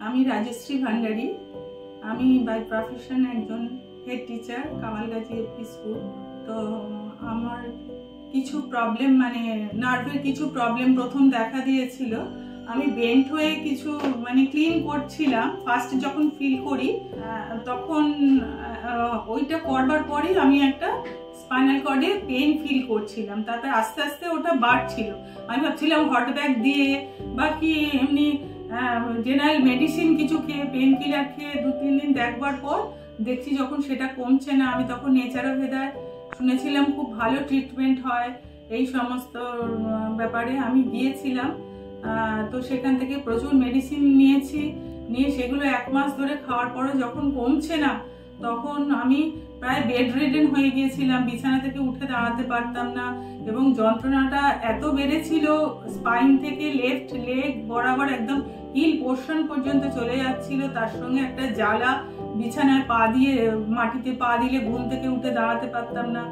আমি রাজশ্রী ভান্ডারী। আমি by profession একজন head teacher, Kamalgachhi A P school. তো আমার কিছু প্রবলেম, মানে নার্ভের কিছু প্রবলেম প্রথম দেখা দিয়েছিল। আমি বেন্ট হয়ে কিছু ক্লিন করছিলাম, ফার্স্ট যখন ফিল করি তখন ওইটা করবার পরেই আমি একটা স্পাইনাল কর্ডে পেন ফিল করছিলাম। তারপর আস্তে আস্তে ওটা বাড়ছিল। আমি ভাবছিলাম হট ব্যাগ দিয়ে বা কি এমনি জেনারেল মেডিসিন কিছু খেয়ে, পেন কিলার খেয়ে 2-3 দিন দেখবার পর দেখছি যখন সেটা কমছে না, আমি তখন নেচারোভেদায় শুনেছিলাম খুব ভালো ট্রিটমেন্ট হয় এই সমস্ত ব্যাপারে। আমি গিয়েছিলাম, তো সেখান থেকে প্রচুর মেডিসিন নিয়ে সেগুলো 1 মাস ধরে খাওয়ার পরে যখন কমছে না, তখন আমি প্রায় বেড রিডেন হয়ে গিয়েছিলাম। বিছানা থেকে উঠে দাঁড়াতে পারতাম না এবং যন্ত্রণাটা এত বেড়েছিল, স্পাইন থেকে লেফট লেগ বরাবর একদম হিল পোর্শন পর্যন্ত চলে যাচ্ছিল। তার সঙ্গে একটা জ্বালা, বিছানায় পা দিয়ে মাটিতে পা দিলে ঘুম থেকে উঠে দাঁড়াতে পারতাম না,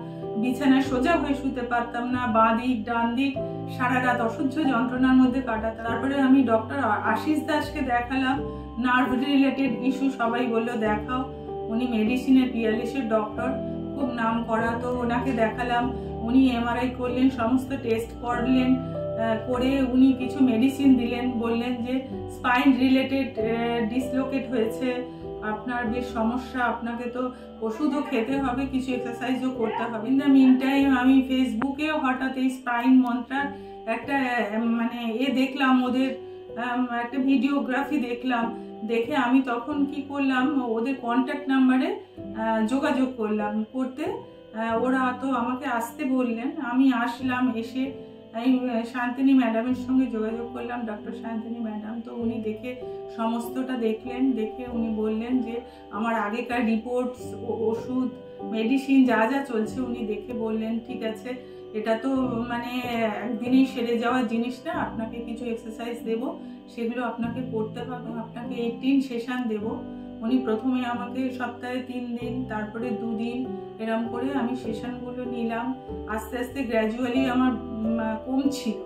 বিছানায় সোজা হয়ে শুতে পারতাম না, বাঁ দিক ডান দিক সারা রাত অসহ্য যন্ত্রণার মধ্যে কাটাতাম। তারপরে আমি ডক্টর আশিস দাসকে দেখালাম, নার্ভ রিলেটেড ইস্যু। সবাই বললো দেখাও, উনি মেডিসিনের পিয়ালিশের ডক্টর, খুব নাম করা। তো ওনাকে দেখালাম, উনি এমআরআই করলেন, সমস্ত টেস্ট করলেন, করে উনি কিছু মেডিসিন দিলেন, বললেন যে স্পাইন রিলেটেড ডিসলোকেট হয়েছে, আপনার বেশ সমস্যা, আপনাকে তো ওষুধও খেতে হবে, কিছু এক্সারসাইজও করতে হবে। ইন দ্য মিন টাইম আমি ফেসবুকে হঠাৎ এই স্পাইন মন্ত্রার একটা দেখলাম, ওদের একটা ভিডিওগ্রাফি দেখলাম। দেখে আমি তখন কি করলাম, ওদের কন্ট্যাক্ট নাম্বারে যোগাযোগ করতে ওরা তো আমাকে আসতে বললেন। আমি আসলাম, এসে আমি শান্তিনী ম্যাডামের সঙ্গে যোগাযোগ করলাম, ডক্টর শান্তিনী ম্যাডাম। তো উনি দেখে সমস্তটা দেখলেন, দেখে উনি বললেন যে আমার আগেকার রিপোর্টস, ওষুধ, মেডিসিন যা যা চলছে উনি দেখে বললেন ঠিক আছে, এটা তো একদিনেই সেরে যাওয়ার জিনিস না, আপনাকে কিছু এক্সারসাইজ দেব, সেগুলো আপনাকে করতে হবে, আপনাকে 18 সেশন দেব। উনি প্রথমে আমাকে সপ্তাহে 3 দিন, তারপরে 2 দিন এরম করে আমি সেশনগুলো নিলাম। আস্তে আস্তে গ্র্যাজুয়ালি আমার কমছিল,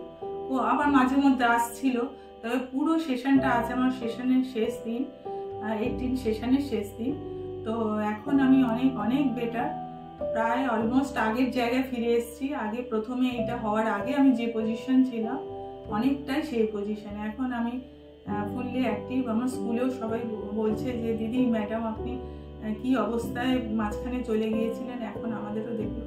ও আবার মাঝে মধ্যে আসছিল। তবে পুরো সেশনটা আছে আমার সেশনের শেষ দিন, 18 সেশনের শেষ দিন। তো এখন আমি অনেক অনেক বেটার, প্রায় অলমোস্ট আগের জায়গায় ফিরে এসেছি। আগে প্রথমে এটা হওয়ার আগে আমি যে পজিশন ছিলাম, অনেকটাই সেই পজিশনে এখন আমি ফুললি অ্যাক্টিভ। আমার স্কুলেও সবাই বলছে যে দিদি, ম্যাডাম আপনি কি অবস্থায় মাঝখানে চলে গিয়েছিলেন, এখন আমাদেরও দেখতে